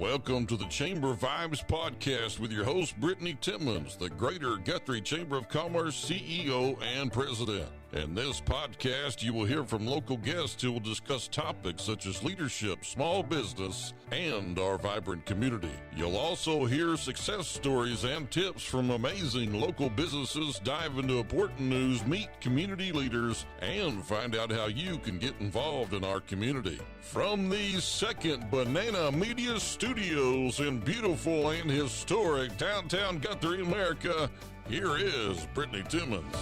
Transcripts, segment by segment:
Welcome to the Chamber Vibes podcast with your host, Brittany Timmons, the Greater Guthrie Chamber of Commerce CEO and President. In this podcast, you will hear from local guests who will discuss topics such as leadership, small business, and our vibrant community. You'll also hear success stories and tips from amazing local businesses, dive into important news, meet community leaders, and find out how you can get involved in our community. From the Second Banana Media Studios in beautiful and historic downtown Guthrie, America, here is Brittany Timmons.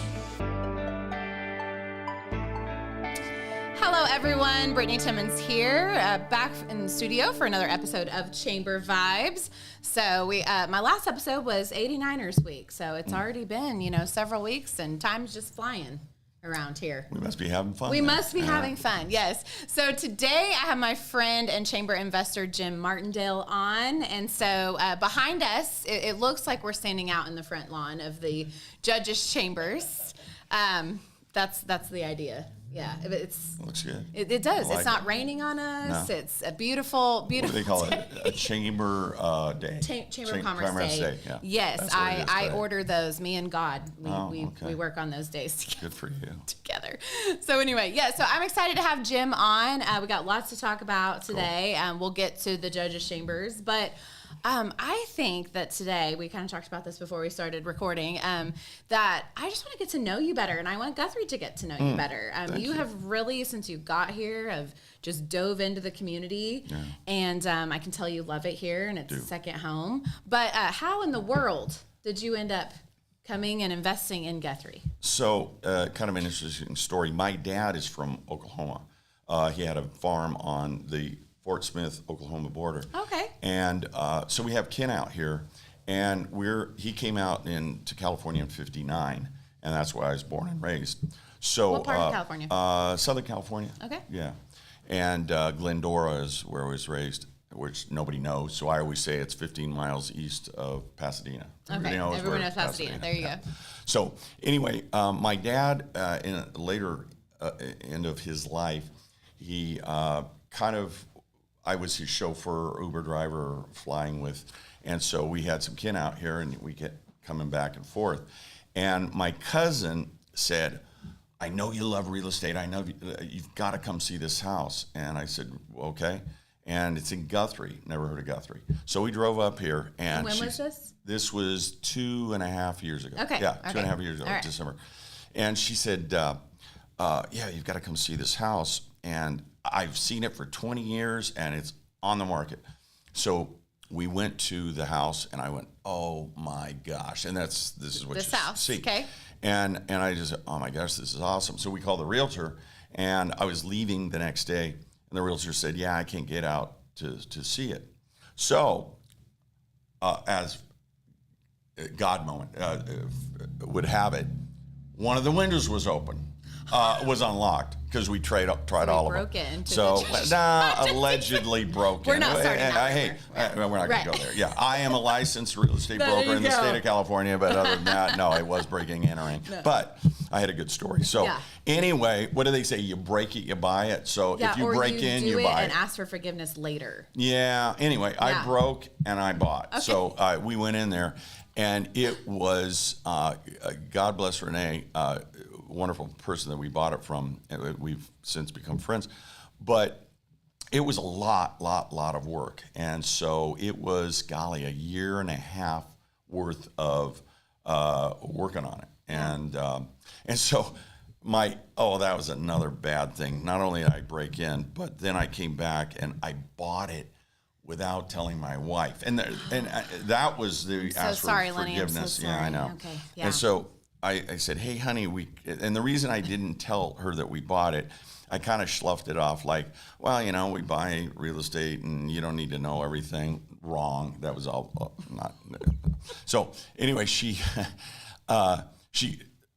Hello everyone, Brittany Timmons here, back in the studio for another episode of Chamber Vibes. So my last episode was 89ers week, so it's already been, several weeks, and time's just flying around here. We must be having fun. We must be having fun, yes. So today I have my friend and chamber investor Jim Martindale on, and so behind us, it looks like we're standing out in the front lawn of the judges' chambers. That's the idea. Yeah, looks good. It does. Like it's not raining on us. No. It's a beautiful What do they call it? A chamber day. Chamber of Commerce Day. Yeah. Yes, I order those. Me and God, we work on those days together. Good for you. Together. So anyway, so I'm excited to have Jim on. We got lots to talk about today. Cool. We'll get to the judges' chambers, but I think that today, we kind of talked about this before we started recording, that I just want to get to know you better, and I want Guthrie to get to know you better. You have really, since you got here, have just dove into the community, and I can tell you love it here, and it's a second home. But how in the world did you end up coming and investing in Guthrie? So, kind of an interesting story. My dad is from Oklahoma. He had a farm on the Fort Smith, Oklahoma border. Okay. And so we have kin out here, and he came out to California in '59, and that's where I was born and raised. So what part of California? Southern California. Okay. Yeah. And Glendora is where I was raised, which nobody knows. So I always say it's 15 miles east of Pasadena. Okay. Everyone knows Pasadena. There you go. So anyway, my dad, in a later end of his life, he I was his chauffeur, Uber driver, flying with, and so we had some kin out here, and we kept coming back and forth. And my cousin said, I know you love real estate. I know you've got to come see this house. And I said, okay. And it's in Guthrie. Never heard of Guthrie. So we drove up here. And when was this? This was 2.5 years ago. Okay. Yeah, 2.5 years ago, right. December. And she said, you've got to come see this house. And I've seen it for 20 years, and it's on the market. So we went to the house, and I went, oh my gosh! And this is what this you house. see. Okay. And I just, oh my gosh, this is awesome. So we called the realtor, and I was leaving the next day, and the realtor said, yeah, I can't get out to see it. So as God moment would have it, one of the windows was open. Was unlocked because we tried all of them. Broke into so, allegedly broken. We're not starting that. We're not going to go there. Yeah, I am a licensed real estate broker in the state of California, but other than that, no, it was breaking and entering. No. But I had a good story. So anyway, what do they say? You break it, you buy it. So if you break in, you buy it. And ask for forgiveness later. Yeah. Anyway, I broke and I bought. Okay. So we went in there, and it was God bless Renee. Wonderful person that we bought it from. We've since become friends, but it was a lot of work, and so it was, golly, 1.5 years worth of working on it, and so that was another bad thing. Not only did I break in, but then I came back and I bought it without telling my wife, and that was the ask for forgiveness. Lenny, I'm so sorry. Yeah, I know. Okay. Yeah. And so I said, hey, honey, and the reason I didn't tell her that we bought it, I kind of sloughed it off like, well, we buy real estate and you don't need to know everything. Wrong. That was all not. So anyway, the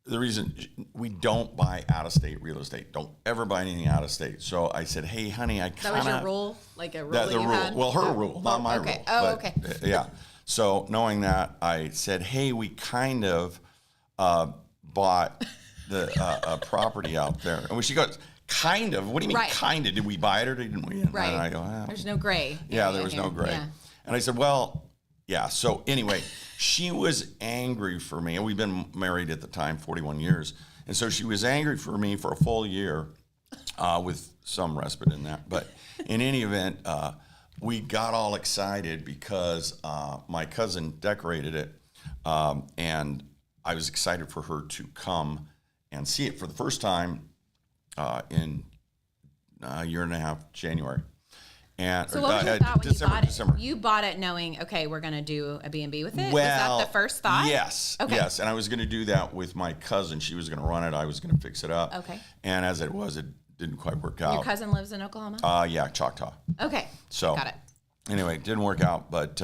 reason we don't buy out-of-state real estate, don't ever buy anything out-of-state. So I said, hey, honey, That was your rule? Like a rule that you had? Well, her rule, not my rule. Oh, okay. Yeah. So knowing that, I said, hey, we kind of bought the property out there. And she goes, kind of? What do you mean kind of? Did we buy it or didn't we? And right. I go, there's no gray. Yeah, there was no gray. Yeah. And I said, well, yeah. So anyway, she was angry for me. And we've been married at the time 41 years. And so she was angry for me for a full year with some respite in that. But in any event, we got all excited because my cousin decorated it. And I was excited for her to come and see it for the first time in a year and a half, January. And, so what was your thought when December, you bought it? December. You bought it knowing, okay, we're going to do a B&B with it? Well, was that the first thought? Yes. Okay. Yes. And I was going to do that with my cousin. She was going to run it. I was going to fix it up. Okay. And as it was, it didn't quite work out. Your cousin lives in Oklahoma? Yeah, Choctaw. Okay. So got it. Anyway, it didn't work out, but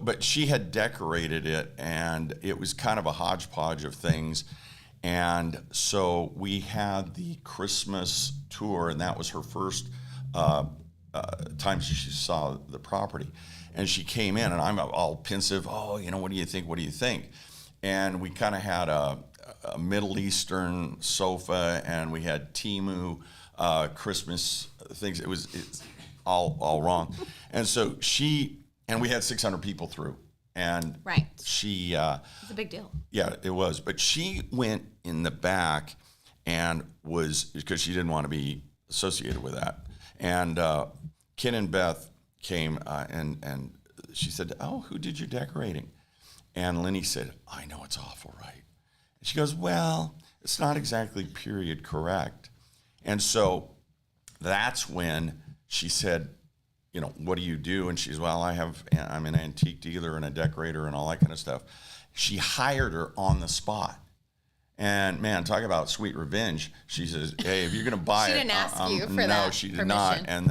but she had decorated it, and it was kind of a hodgepodge of things. And so we had the Christmas tour, and that was her first time she saw the property. And she came in, and I'm all pensive. Oh, what do you think? What do you think? And we kind of had a Middle Eastern sofa, and we had Temu Christmas things. It's all wrong. And so we had 600 people through. And right. She... it's a big deal. Yeah, it was. But she went in the back and because she didn't want to be associated with that. And Ken and Beth came and she said, oh, who did your decorating? And Lenny said, I know it's awful, right? And she goes, well, it's not exactly period correct. And so that's when she said, what do you do? And she's, well, I'm an antique dealer and a decorator and all that kind of stuff. She hired her on the spot. And man, talk about sweet revenge. She says, hey, if you're going to buy she it. She didn't ask you for that. No, she did permission. not. And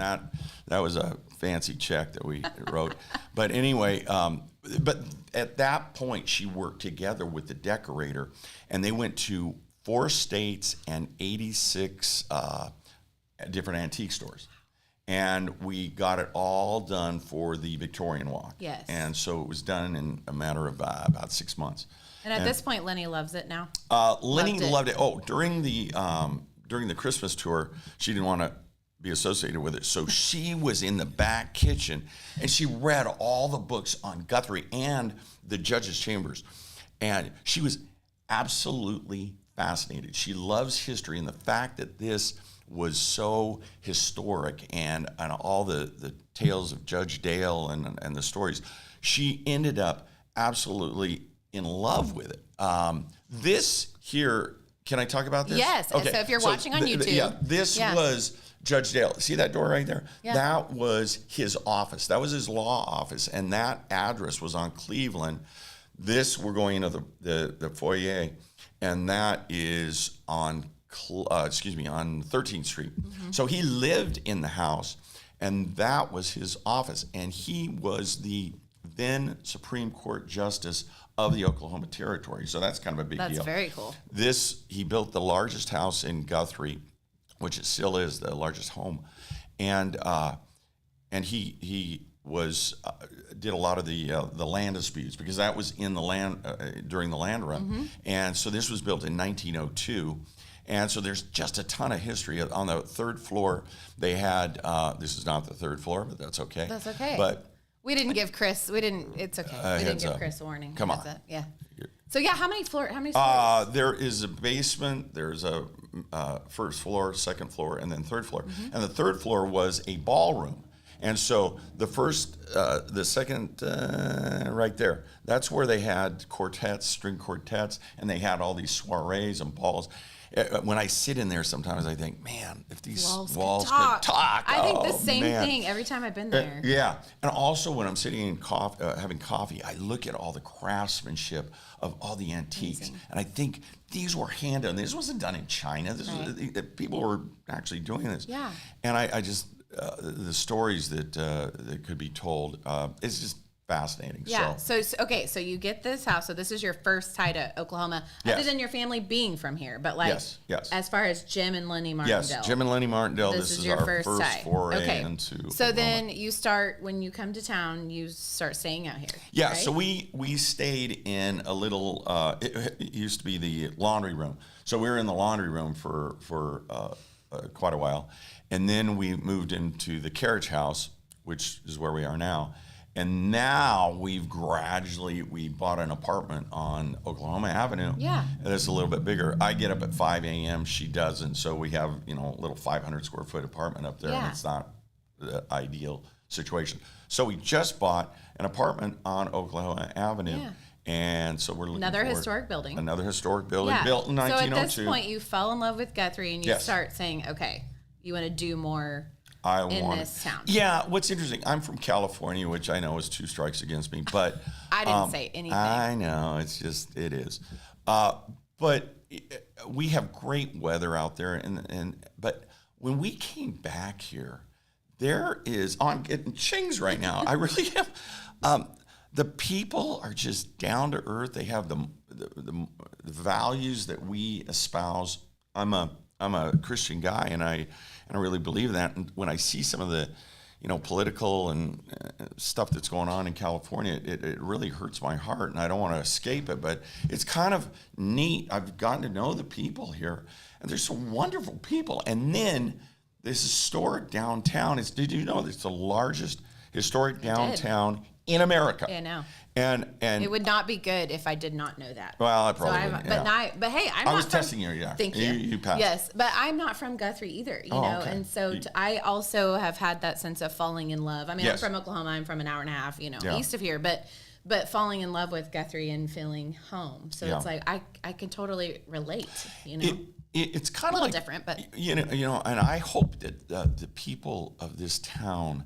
that was a fancy check that we wrote. But anyway, but at that point, she worked together with the decorator, and they went to 4 states and 86 different antique stores. And we got it all done for the Victorian Walk. Yes. And so it was done in a matter of about 6 months. And at this point, Lenny loves it now? Lenny loved it. Oh, during the Christmas tour, she didn't want to be associated with it. So she was in the back kitchen, and she read all the books on Guthrie and the Judges' Chambers. And she was absolutely fascinated. She loves history, and the fact that this was so historic and all the tales of Judge Dale and the stories, she ended up absolutely in love with it. This here, can I talk about this? Yes. Okay. So if you're watching on YouTube. This was Judge Dale. See that door right there? Yeah. That was his office. That was his law office. And that address was on Cleveland. We're going into the foyer, and that is on 13th Street. Mm-hmm. So he lived in the house, and that was his office. And he was the then Supreme Court Justice of the Oklahoma Territory. So that's kind of a big deal. That's very cool. He built the largest house in Guthrie, which it still is the largest home. And he did a lot of the land disputes, because that was in the land during the land run. Mm-hmm. And so this was built in 1902. And so there's just a ton of history. On the 3rd floor, they had, this is not the 3rd floor, but that's okay. That's okay. But we didn't give Chris, it's okay. We didn't give Chris a warning. Come on. Yeah. So yeah, how many floors? There is a basement, there's a first floor, second floor, and then 3rd floor. Mm-hmm. And the 3rd floor was a ballroom. And so the second, right there, that's where they had quartets, string quartets, and they had all these soirees and balls. When I sit in there, sometimes I think, man, if these walls could talk. I think the same thing every time I've been there. Yeah. And also when I'm sitting in having coffee, I look at all the craftsmanship of all the antiques. Amazing. And I think these were hand done. This wasn't done in China. People were actually doing this. Yeah. And I just, the stories that could be told, it's just fascinating. Yeah. So you get this house. So this is your first tie to Oklahoma, other than your family being from here. But yes. As far as Jim and Lenny Martindale. Yes, Jim and Lenny Martindale. This is your first tie. Foray into So Oklahoma. then you start, when you come to town, you start staying out here. Yeah. Right? So we stayed in a little. It used to be the laundry room. So we were in the laundry room for quite a while, and then we moved into the carriage house, which is where we are now. And now we bought an apartment on Oklahoma Avenue. Yeah. And it's a little bit bigger. I get up at 5 a.m. She doesn't. So we have, a little 500 square foot apartment up there. Yeah. And it's not the ideal situation. So we just bought an apartment on Oklahoma Avenue. Yeah. And so we're looking Another for historic building. Another historic building built in 1902. So at this point, you fell in love with Guthrie and you Yes. start saying, okay, you want to do more this town. Yeah, what's interesting, I'm from California, which I know is 2 strikes against me, but I didn't say anything. I know, it is. But we have great weather out there, but when we came back here, I'm getting chings right now. I really am. The people are just down to earth. They have the values that we espouse. I'm a Christian guy, and I really believe that. And when I see some of the, political and stuff that's going on in California, it really hurts my heart, and I don't want to escape it. But it's kind of neat. I've gotten to know the people here, and there's some wonderful people. And then this historic downtown did you know it's the largest historic downtown in America? Yeah, no. And it would not be good if I did not know that. Well, I probably wouldn't. But hey, I was testing you. Yeah, thank you. You passed. Yes, but I'm not from Guthrie either. You know, okay. and so I also have had that sense of falling in love. I mean, Yes. I'm from Oklahoma. I'm from an hour and a half, Yeah. east of here, but falling in love with Guthrie and feeling home. So it's like I can totally relate. It's kind of a little like, different, but and I hope that the people of this town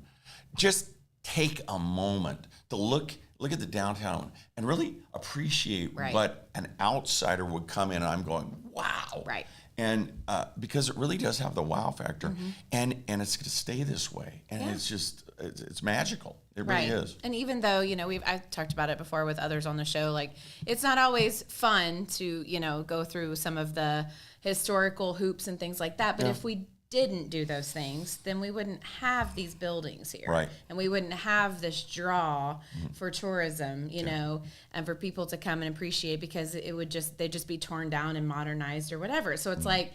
just take a moment to look at the downtown and really appreciate what an outsider would come in and I'm going, wow. Right. And because it really does have the wow factor, and it's going to stay this way, and it's just it's magical. It really is. And even though I've talked about it before with others on the show, like it's not always fun to go through some of the historical hoops and things like that. But if we didn't do those things, then we wouldn't have these buildings here, right? And we wouldn't have this draw for tourism, and for people to come and appreciate, because they'd just be torn down and modernized or whatever. So it's like,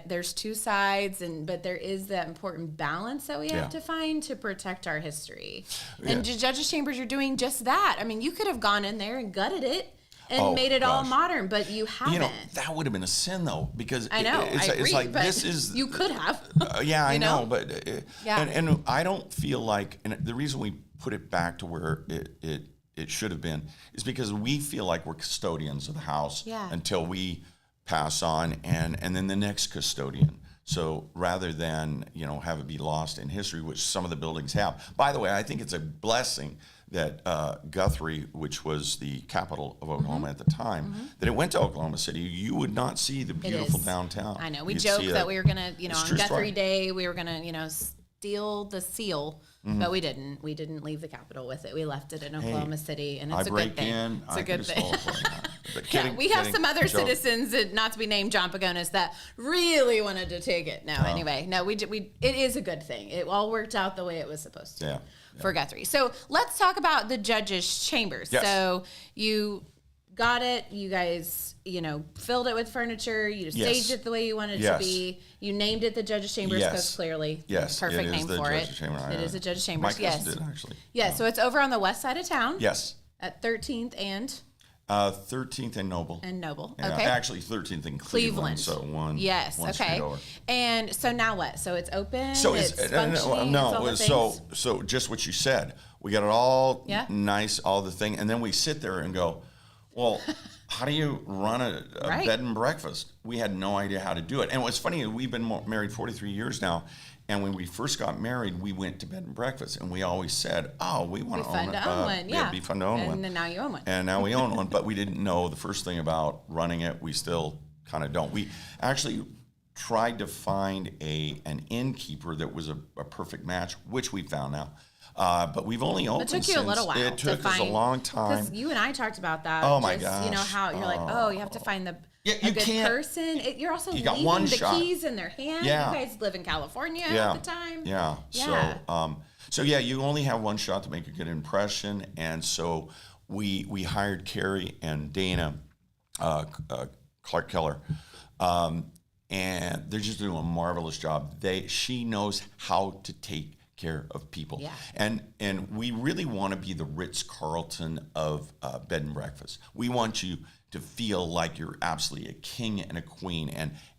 there's two sides, but there is that important balance that we have to find to protect our history. And Judges Chambers, you're doing just that. I mean, you could have gone in there and gutted it and made it all modern, but you haven't. That would have been a sin, though, because I know, it's like this is. You could have. I know, but and I don't feel like, and the reason we put it back to where it should have been is because we feel like we're custodians of the house until we pass on, and then the next custodian. So rather than have it be lost in history, which some of the buildings have. By the way, I think it's a blessing that Guthrie, which was the capital of Oklahoma at the time, that it went to Oklahoma City. You would not see the beautiful downtown. I know. We joked that we were going to, on Guthrie story. Day, we were going to, steal the seal, but we didn't. We didn't leave the capital with it. We left it in Oklahoma City, and it's a good thing. It's a good thing. We have some other citizens, not to be named John Pagonis, that really wanted to take it. Anyway, it is a good thing. It all worked out the way it was supposed to. For Guthrie. So let's talk about the Judges Chambers. Yes. So you got it. You guys, filled it with furniture. You staged it the way you wanted it to be. You named it the Judges Chambers because clearly perfect name for it. It is the Judges Chambers. My cousin did, actually. Yeah, so it's over on the west side of town. Yes. At 13th and 13th and Noble. Okay. Actually, 13th and Cleveland. So one. Yes. One okay. street over. And so now what? So it's open. So it's functioning. So just what you said. We got it all nice, all the thing, and then we sit there and go, well, how do you run a bed and breakfast? We had no idea how to do it. And what's funny, we've been married 43 years now. And when we first got married, we went to bed and breakfast, and we always said, "Oh, we want to own one. It'd be fun to own one." And then now you own one. And now we own one, but we didn't know the first thing about running it. We still kind of don't. We actually tried to find an innkeeper that was a perfect match, which we found now. But we've only opened since. It took you a little while. It took us a long time. Because you and I talked about that. Oh my gosh! How you're like, you have to find the. You good can't, person. You're also got leaving one the shot. keys in their hand. Yeah. You guys live in California at the time. Yeah. So you only have one shot to make a good impression, and so we hired Carrie and Dana Clark Keller, and they're just doing a marvelous job. She knows how to take care of people. Yeah. And we really want to be the Ritz-Carlton of bed and breakfast. We want you to feel like you're absolutely a king and a queen,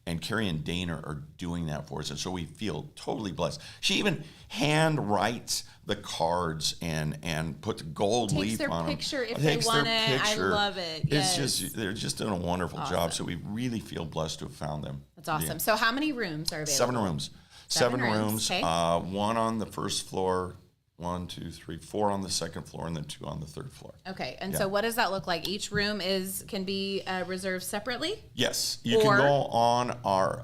and Carrie and Dana are doing that for us, and so we feel totally blessed. She even hand writes the cards and puts gold leaf on them. Takes their picture if they want it. I love it. Yes. It's just, they're just doing a wonderful job, so we really feel blessed to have found them. That's awesome. Yeah. So how many rooms are available? 7 rooms. Seven rooms. Okay. One on the first floor, 1, 2, 3, 4 on the second floor, and then 2 on the third floor. Okay, and so what does that look like? Each room can be reserved separately. Yes, you can go on our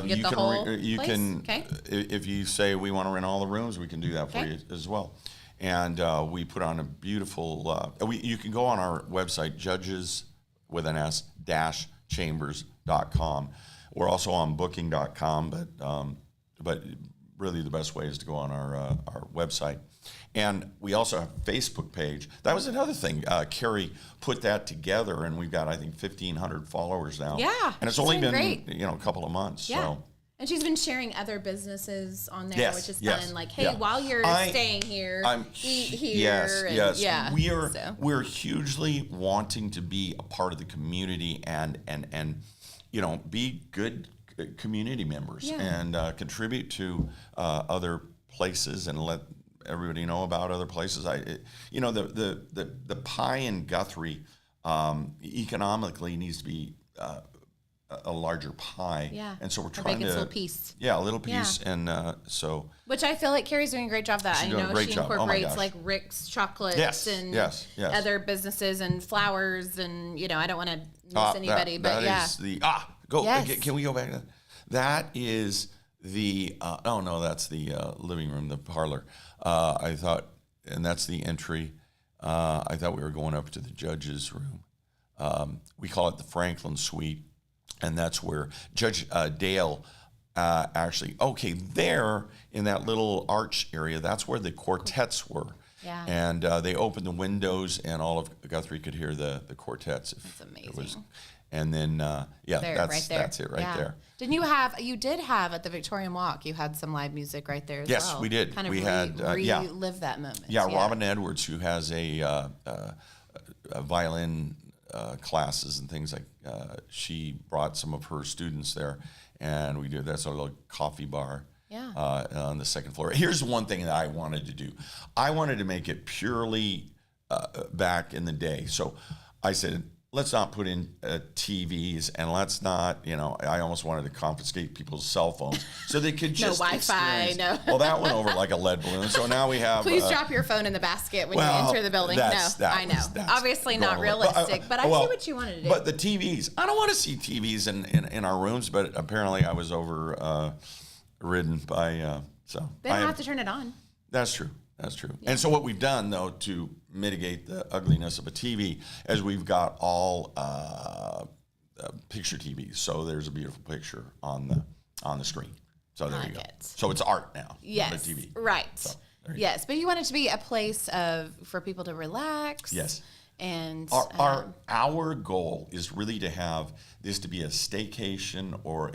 you can Okay. If you say we want to rent all the rooms, we can do that for you as well. And we put on a beautiful. You can go on our website, judges with an S chambers.com. We're also on booking.com, but really the best way is to go on our website. And we also have a Facebook page. That was another thing. Carrie put that together, and we've got, I think, 1,500 followers now. Yeah, and it's only been a couple of months. Yeah. So. And she's been sharing other businesses on there, which is fun. Like, hey, while you're staying here, eat here. Yes. Yeah, we're hugely wanting to be a part of the community and be good community members and contribute to other places and let everybody know about other places. The pie in Guthrie economically needs to be a larger pie, and so we're trying to a little piece. Yeah, a little piece, and so. Which I feel like Carrie's doing a great job of that. She's I know she incorporates like Rick's chocolates and other businesses and flowers, and I don't want to miss anybody, but Can we go back to that? That is the that's the living room, the parlor. I thought, and that's the entry. I thought we were going up to the judge's room. We call it the Franklin Suite. And that's where Judge Dale there in that little arch area, that's where the quartets were. Yeah. And they opened the windows, and all of Guthrie could hear the quartets. That's amazing. And then, that's it right there. You did have at the Victorian Walk, you had some live music right there as well. Yes, we did. Kind of relive that moment. Yeah, Robin Edwards, who has a violin classes and things like she brought some of her students there, and that's a little coffee bar on the second floor. Here's one thing that I wanted to do. I wanted to make it purely back in the day. So I said, let's not put in TVs, and let's not, I almost wanted to confiscate people's cell phones so they could just no Wi-Fi, no. Well, that went over like a lead balloon. So now we have. Please drop your phone in the basket when you enter the building. I know. Obviously not realistic, but I see what you wanted to do. But the TVs, I don't want to see TVs in our rooms, but apparently I was overridden by. They don't have to turn it on. That's true. That's true. Yeah. And so what we've done, though, to mitigate the ugliness of a TV, is we've got all picture TVs. So there's a beautiful picture on the screen. So there you go. So it's art now. Yes. On the TV. Right. So, yes, but you want it to be a place for people to relax. Yes. And our goal is really to have this to be a staycation or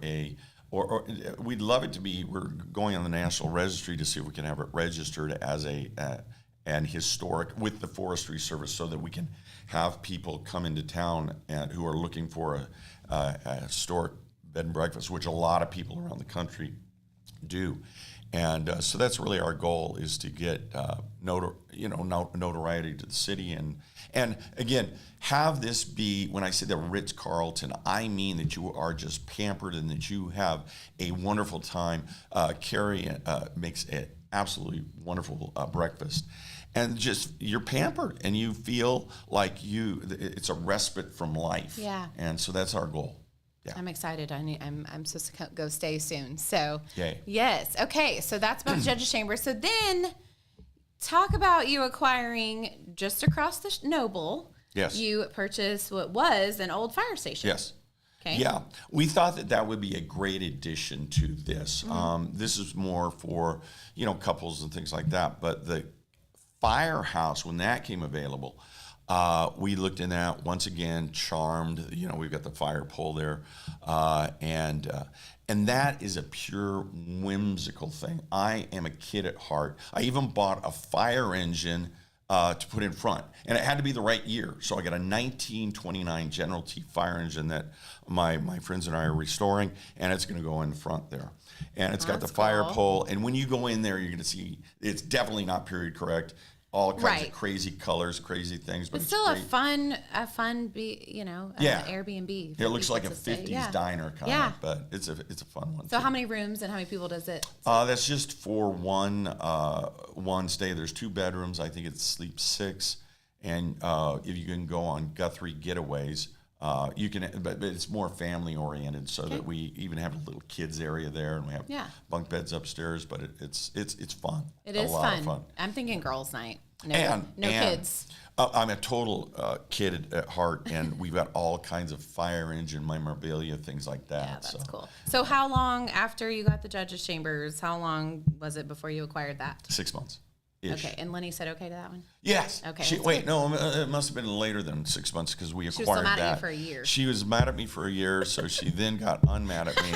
we'd love it to be. We're going on the National Registry to see if we can have it registered as an historic with the Forestry Service, so that we can have people come into town and who are looking for a historic bed and breakfast, which a lot of people around the country do. And so that's really our goal, is to get notoriety to the city, and again, have this be, when I say the Ritz-Carlton, I mean that you are just pampered and that you have a wonderful time. Carrie makes an absolutely wonderful breakfast, and just you're pampered and you feel like it's a respite from life. Yeah. And so that's our goal. Yeah. I'm excited. I'm supposed to go stay soon. So yay. Yes. Okay. So that's about the Judge's Chamber. So then talk about you acquiring just across the Noble. Yes. You purchased what was an old fire station. Yes. Okay. Yeah. We thought that would be a great addition to this. Mm-hmm. This is more for, couples and things like that. But the firehouse, when that came available, We looked in that once again, charmed. We've got the fire pole there, and that is a pure whimsical thing. I am a kid at heart. I even bought a fire engine to put in front, and it had to be the right year. So I got a 1929 General T fire engine that my friends and I are restoring, and it's going to go in the front there. And it's got the fire pole, and when you go in there, you're going to see it's definitely not period correct. All kinds of crazy colors, crazy things, but it's still great. a fun Airbnb. It looks like a 50s diner kind of, but it's a fun one. So how many rooms and how many people does it? That's just for one stay. There's 2 bedrooms. I think it sleeps 6, and if you can go on Guthrie Getaways, you can, but it's more family oriented, so that we even have a little kids area there, and we have bunk beds upstairs. But it's fun. It is fun. I'm thinking girls' night. No kids. I'm a total kid at heart, and we've got all kinds of fire engine memorabilia, things like that. Yeah, that's cool. So how long after you got the judges' chambers? How long was it before you acquired that? 6 months. Okay, and Lenny said okay to that one? Yes. Okay. No, it must have been later than 6 months because we acquired that. She was so mad at you for a year. She was mad at me for a year, so she then got unmad at me,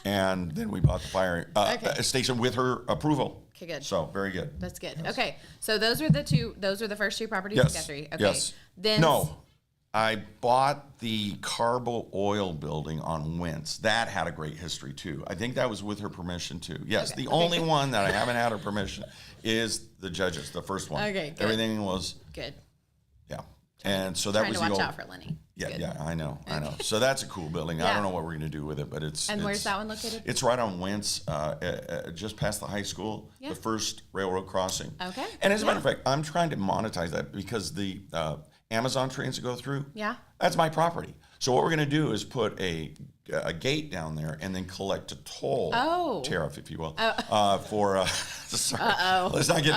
and then we bought the fire station with her approval. Okay, good. So very good. That's good. Yes. Okay, so those were the first 2 properties in Guthrie. Okay. Yes. Then I bought the Carbo Oil building on Wentz. That had a great history too. I think that was with her permission too. Yes, the only one that I haven't had her permission is the judges, the first one. Okay, good. Everything was good. Yeah, and so that was trying to watch out for Lenny. Yeah, I know. So that's a cool building. I don't know what we're going to do with it, but it's. And where's that one located? It's right on Wentz, just past the high school, the first railroad crossing. Okay. And as a matter of fact, I'm trying to monetize that because the Amazon trains that go through. Yeah. That's my property. So what we're going to do is put a gate down there and then collect a toll tariff, if you will, for. Sorry. Let's not get.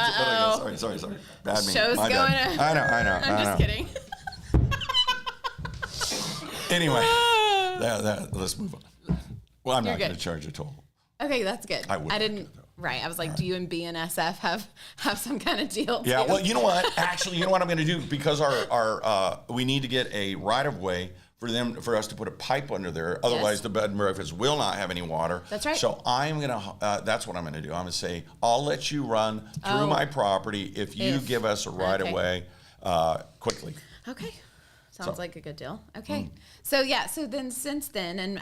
Sorry. Bad me. Show's my going. I know. I'm just kidding. Anyway, let's move on. Well, I'm not going to charge a toll. Okay, that's good. I didn't. Right. I was like, do you and BNSF have some kind of deal? Yeah. Too? Well, you know what? Actually, you know what I'm going to do because our we need to get a right of way for us to put a pipe under there. Otherwise, the bed and breakfast will not have any water. That's right. So I'm going to. That's what I'm going to do. I'm going to say I'll let you run through my property if you give us a right of way quickly. Okay. Sounds like a good deal. Okay. So then since then, and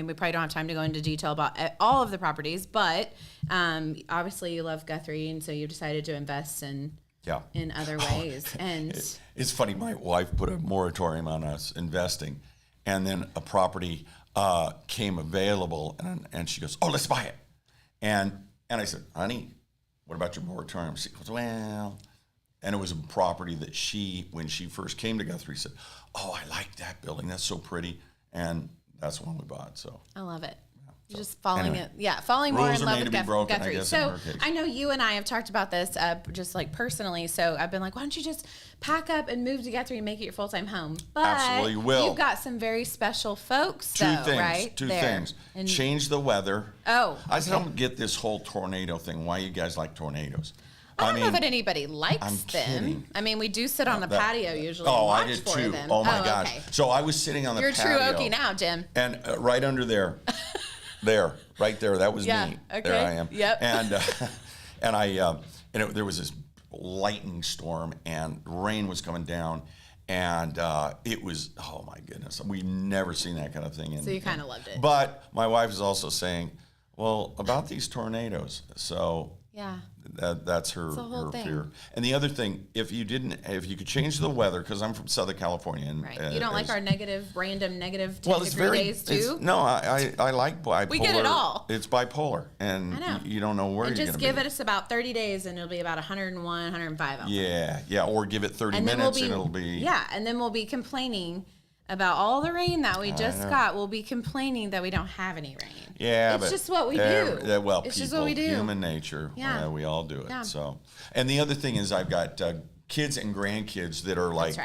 we probably don't have time to go into detail about all of the properties, but obviously you love Guthrie, and so you decided to invest in other ways. And it's funny, my wife put a moratorium on us investing, and then a property came available, and she goes, "Oh, let's buy it." And I said, "Honey, what about your moratorium?" She goes, "Well," and it was a property that when she first came to Guthrie, said, "Oh, I like that building. That's so pretty." And that's the one we bought. So I love it. You're just falling more in love with Guthrie. So I know you and I have talked about this just like personally. So I've been like, why don't you just pack up and move to Guthrie and make it your full-time home? But absolutely will. You've got some very special folks, Two things. And change the weather. Oh, I don't get this whole tornado thing. Why you guys like tornadoes? I don't know that anybody likes them. Kidding. I mean, we do sit on the patio usually. Oh, and watch I did for too. them. Oh my gosh! Okay. So I was sitting on the patio. You're a true Okie now, Jim. And right under there, right there, that was me. Okay. There I am. Yep. And there was this lightning storm, and rain was coming down, and it was, oh my goodness, we've never seen that kind of thing. So you kind of loved it. But my wife is also saying, well, about these tornadoes. So yeah. That's her fear. And the other thing, if you could change the weather, because I'm from Southern California. And, you don't like our random negative 10-degree days too? No, I like bipolar. We get it all. It's bipolar, and you don't know where you're going to be. Just give it us about 30 days, and it'll be about 101, 105 out there. Yeah, or give it 30 minutes, and it'll be... Yeah, and then we'll be complaining about all the rain that we just got. We'll be complaining that we don't have any rain. Yeah, it's just what we do. It's just what we do. Human nature. Yeah, we all do it. Yeah. So, and the other thing is, I've got kids and grandkids that are like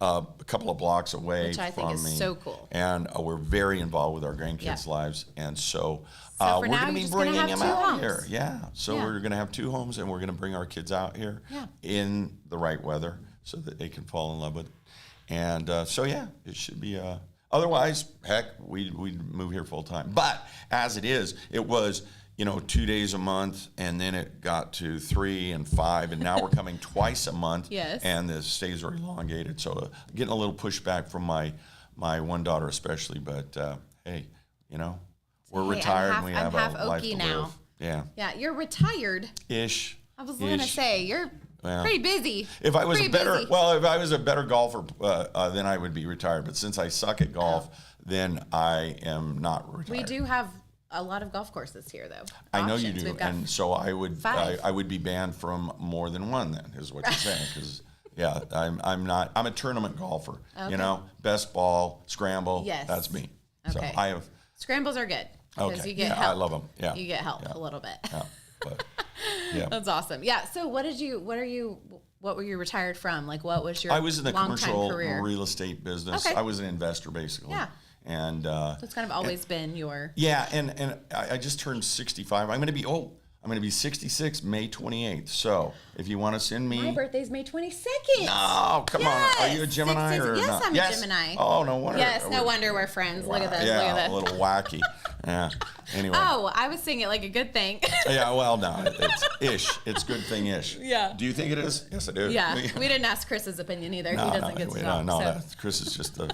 a couple of blocks away from me, which I think is so cool. And we're very involved with our grandkids' lives, and so we're going to be bringing them out here. Yeah, so we're going to have 2 homes, and we're going to bring our kids out here in the right weather. so that they can fall in love with it. And so, yeah, it should be. Otherwise, heck, we'd move here full time. But as it is, it was, 2 days a month, and then it got to 3 and 5, and now we're coming twice a month. Yes. And the stays are elongated. So getting a little pushback from my one daughter especially. But hey, we're retired and we have a life to live. Yeah. Yeah, you're retired. Ish. I was going to say you're pretty busy. If I was a better golfer, then I would be retired. But since I suck at golf, then I am not retired. We do have a lot of golf courses here, though. I know you do, and so I would be banned from more than one. Then is what you're saying, because I'm a tournament golfer. Okay. Best ball, scramble. Yes, that's me. Okay. So I have scrambles are good because you get help. I love them. Yeah, you get help a little bit. Yeah. But, yeah. That's awesome. Yeah. So what were you retired from? Like, what was your I was in the commercial career? Real estate business. Okay. I was an investor, basically. Yeah. And so it's kind of always been your. Yeah. And I just turned 65. I'm going to be 66 May 28th. So if you want to send me. My birthday's May 22nd. No, come on. Are you a Gemini or yes, not? I'm a Gemini. Oh, no wonder. Yes, no wonder we're friends. Look at this. Yeah, look at this. a little wacky. Yeah. Anyway. Oh, I was saying it like a good thing. Yeah, well, no, it's ish. It's good thing-ish. Yeah. Do you think it is? Yes, I do. Yeah. We didn't ask Chris's opinion either. He doesn't get to talk. No, Chris is just the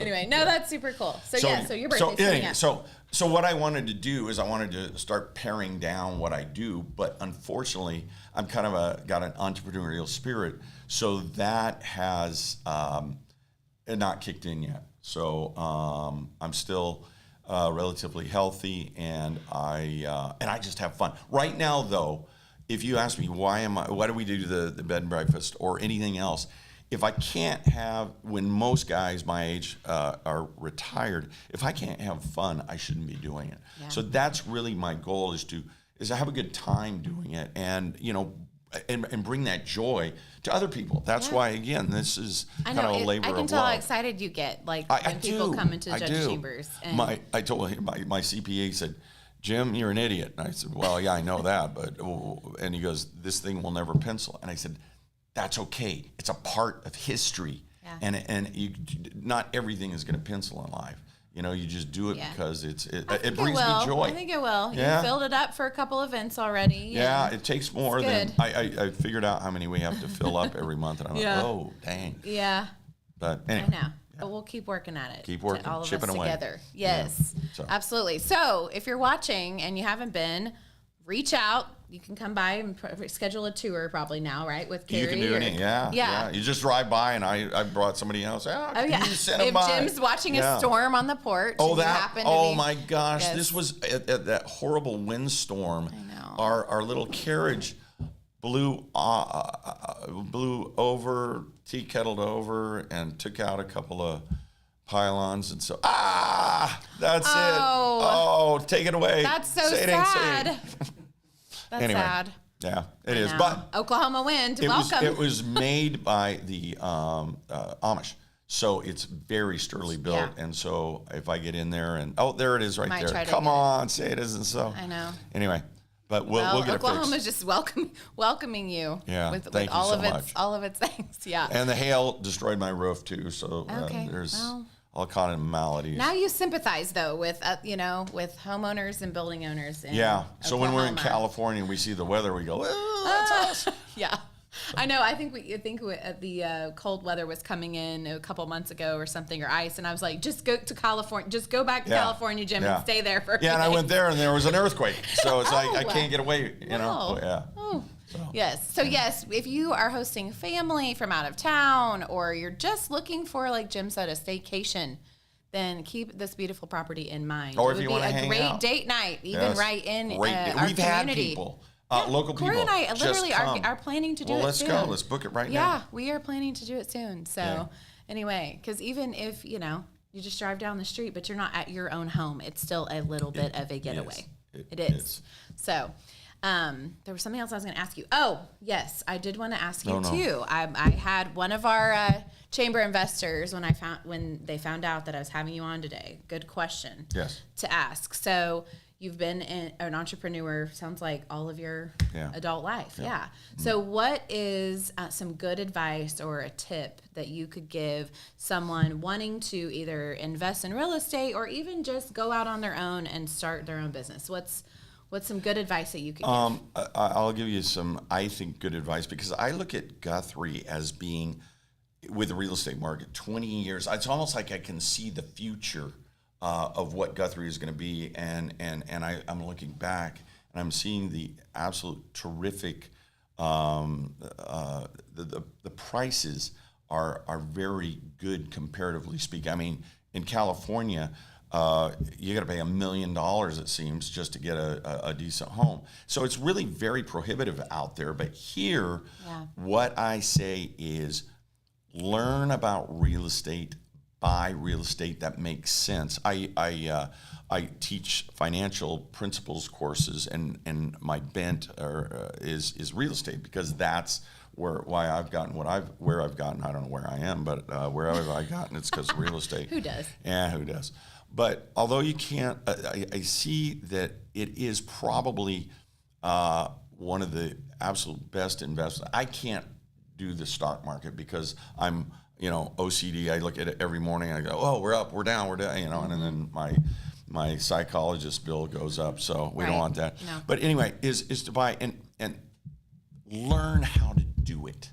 anyway, that's super cool. So your birthday's coming up. So what I wanted to do is I wanted to start paring down what I do, but unfortunately, I'm kind of got an entrepreneurial spirit, so that has not kicked in yet. So I'm still relatively healthy, and I just have fun. Right now, though, if you ask me why do we do the bed and breakfast or anything else? If I can't have, when most guys my age are retired, if I can't have fun, I shouldn't be doing it. Yeah. So that's really my goal is to have a good time doing it, and and bring that joy to other people. That's why, again, this is kind of a labor of love. I can tell how excited you get, when people come into the judge chambers. And I told him, my CPA said, "Jim, you're an idiot." And I said, "Well, yeah, I know that, but," and he goes, "This thing will never pencil." And I said, "That's okay. It's a part of history, and not everything is going to pencil in life. You just do it because it brings me joy." I think it will. Yeah. You filled it up for a couple events already. Yeah, it takes more than I figured out how many we have to fill up every month, and I'm like, oh, dang. Yeah. But anyway. I know. But we'll keep working at it. Keep working, all of chipping us away together. Yes, absolutely. So if you're watching and you haven't been, reach out. You can come by and schedule a tour probably now, right? With Carrie. You can do anything, yeah. You just drive by, and I brought somebody else. Can you send them by? Jim's watching a storm on the porch. My gosh, this was at that horrible windstorm. I know. Our little carriage blew over, tea kettled over, and took out a couple of pylons, and so that's it. Oh, take it away. That's so sad. That's sad. Yeah, it is. But Oklahoma wind. Welcome. It was made by the Amish, so it's very sturdily built. And so if I get in there and there it is right there. Come on, say it isn't so. I know. Anyway, but we'll get it fixed. Oklahoma's just welcoming you. Yeah, with thank all you of so its much. all of its things. Yeah. And the hail destroyed my roof too. So there's all kind of maladies. Now you sympathize though with with homeowners and building owners. So when we're in California and we see the weather, we go, that's us. Yeah. I know. I think the cold weather was coming in a couple months ago or something, or ice, and I was like, just go to California, just go back to California, Jim, and stay there for a few and days. I went there, and there was an earthquake, so it's like I can't get away, Oh. Yes. So yes, if you are hosting family from out of town, or you're just looking for, like Jim said, a staycation, then keep this beautiful property in mind. Or if you want to hang out, it would be a great date night, even right in our community. We've had people. Local people. Corey and I literally are planning to do it soon. Let's go. Let's book it right now. Yeah, we are planning to do it soon. So anyway, because even if, you just drive down the street, but you're not at your own home, it's still a little bit of a getaway. It is. So there was something else I was going to ask you. Oh, yes, I did want to ask you too. I had one of our chamber investors when they found out that I was having you on today. Good question. Yes. To ask. So you've been an entrepreneur, sounds like all of your adult life. Yeah. Mm-hmm. So what is some good advice or a tip that you could give someone wanting to either invest in real estate or even just go out on their own and start their own business? What's some good advice that you could give? I'll give you some, I think, good advice, because I look at Guthrie as being, with the real estate market, 20 years. It's almost like I can see the future of what Guthrie is going to be, and I'm looking back and I'm seeing the absolute terrific. The prices are very good comparatively speaking. I mean, in California, you got to pay $1 million, it seems, just to get a decent home. So it's really very prohibitive out there. But here, what I say is, learn about real estate, buy real estate that makes sense. I teach financial principles courses, and my bent is real estate, because that's why I've gotten where I've gotten. I don't know where I am, but where have I gotten? It's because of real estate. Who does? Yeah, who does? But although you can't, I see that it is probably one of the absolute best investments. I can't do the stock market because I'm, OCD. I look at it every morning and I go, oh, we're up, we're down, and then my psychologist bill goes up. So we don't want that. No. But anyway, is to buy and learn how to do it.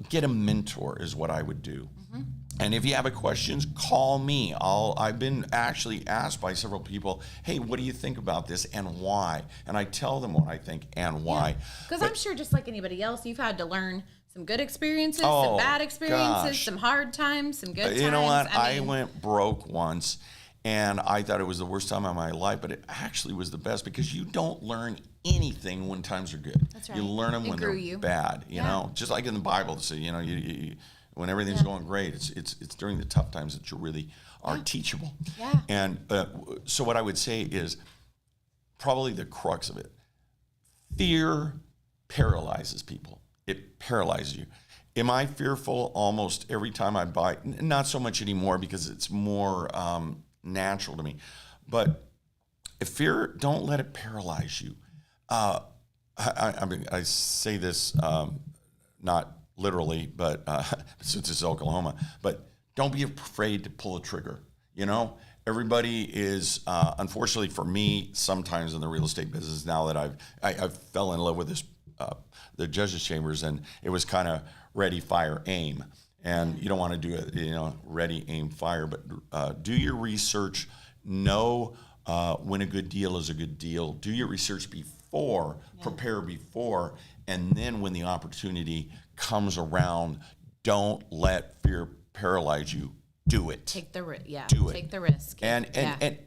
Get a mentor is what I would do. Mm-hmm. And if you have questions, call me. I've been actually asked by several people, hey, what do you think about this and why? And I tell them what I think and why. Because I'm sure, just like anybody else, you've had to learn some good experiences, some bad experiences, some hard times, some good times. You know what? I went broke once, and I thought it was the worst time of my life, but it actually was the best, because you don't learn anything when times are good. That's right. You learn them when they're bad. You know, just like in the Bible, to say, you when everything's going great, it's during the tough times that you really are teachable. Yeah. And so what I would say is probably the crux of it. Fear paralyzes people. It paralyzes you. Am I fearful almost every time I buy? Not so much anymore, because it's more natural to me. But if fear, don't let it paralyze you. I mean, I say this not literally, but since it's Oklahoma, but don't be afraid to pull a trigger. Everybody is, unfortunately for me, sometimes in the real estate business, now that I've fell in love with this, the judges' chambers, and it was kind of ready, fire, aim. And you don't want to do it, ready, aim, fire, but do your research, know when a good deal is a good deal. Do your research before, prepare before, and then when the opportunity comes around, don't let fear paralyze you. Do it. Take the risk. Yeah. Do it. Take the risk. And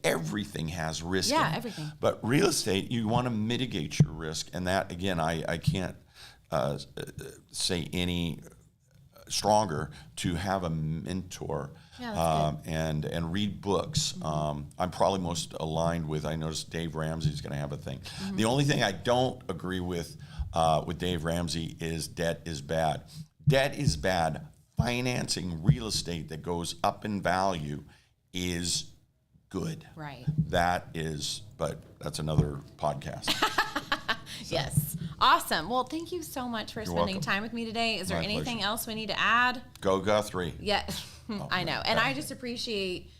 everything has risk. Yeah, everything. But real estate, you want to mitigate your risk, and that, again, I can't say any stronger to have a mentor and read books. Mm-hmm. I'm probably most aligned with, I noticed Dave Ramsey's going to have a thing. Mm-hmm. The only thing I don't agree with Dave Ramsey is debt is bad. Debt is bad. Financing real estate that goes up in value is good. Right. That is, but that's another podcast. Yes. Awesome. Well, thank you so much for spending time with me today. Is there anything else we need to add? Go Guthrie. Yeah, I know. And I just appreciate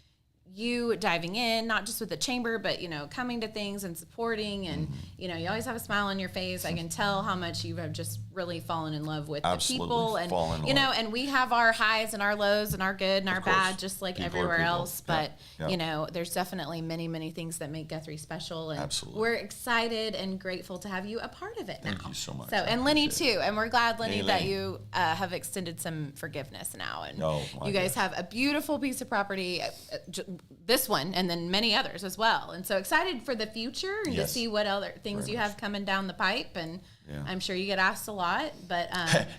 you diving in, not just with the chamber, but, coming to things and supporting. And, you always have a smile on your face. I can tell how much you have just really fallen in love with the people. And, and we have our highs and our lows and our good and our bad, just like people everywhere else. But, there's definitely many, many things that make Guthrie special. And we're excited and grateful to have you a part of it now. Thank you so much. So, and Lenny too. And we're glad, Lenny, that you have extended some forgiveness now. And you guys have a beautiful piece of property, this one, and then many others as well. And so excited for the future and to see what other things you have coming down the pipe. And I'm sure you get asked a lot, but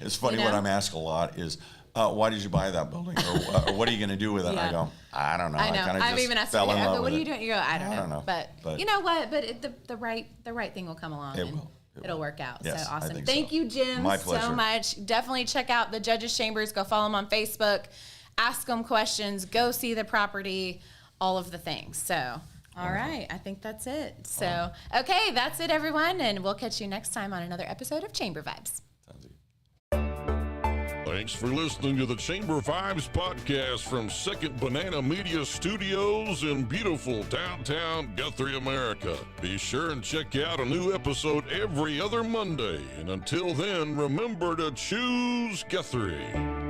it's funny, what I'm asked a lot is, why did you buy that building? Or what are you going to do with it? And I go, I don't know. I know. I've even asked you, what are you doing? You go, I don't know. But you know what? But the right thing will come along. It will. It'll work out. Yes, so awesome. Thank you, Jim, so much. Definitely check out the Judges Chambers. Go follow them on Facebook. Ask them questions. Go see the property. All of the things. So All right. I think that's it. So, okay, that's it, everyone. And we'll catch you next time on another episode of Chamber Vibes. Thanks for listening to the Chamber Vibes podcast from Second Banana Media Studios in beautiful downtown Guthrie, America. Be sure and check out a new episode every other Monday. And until then, remember to choose Guthrie.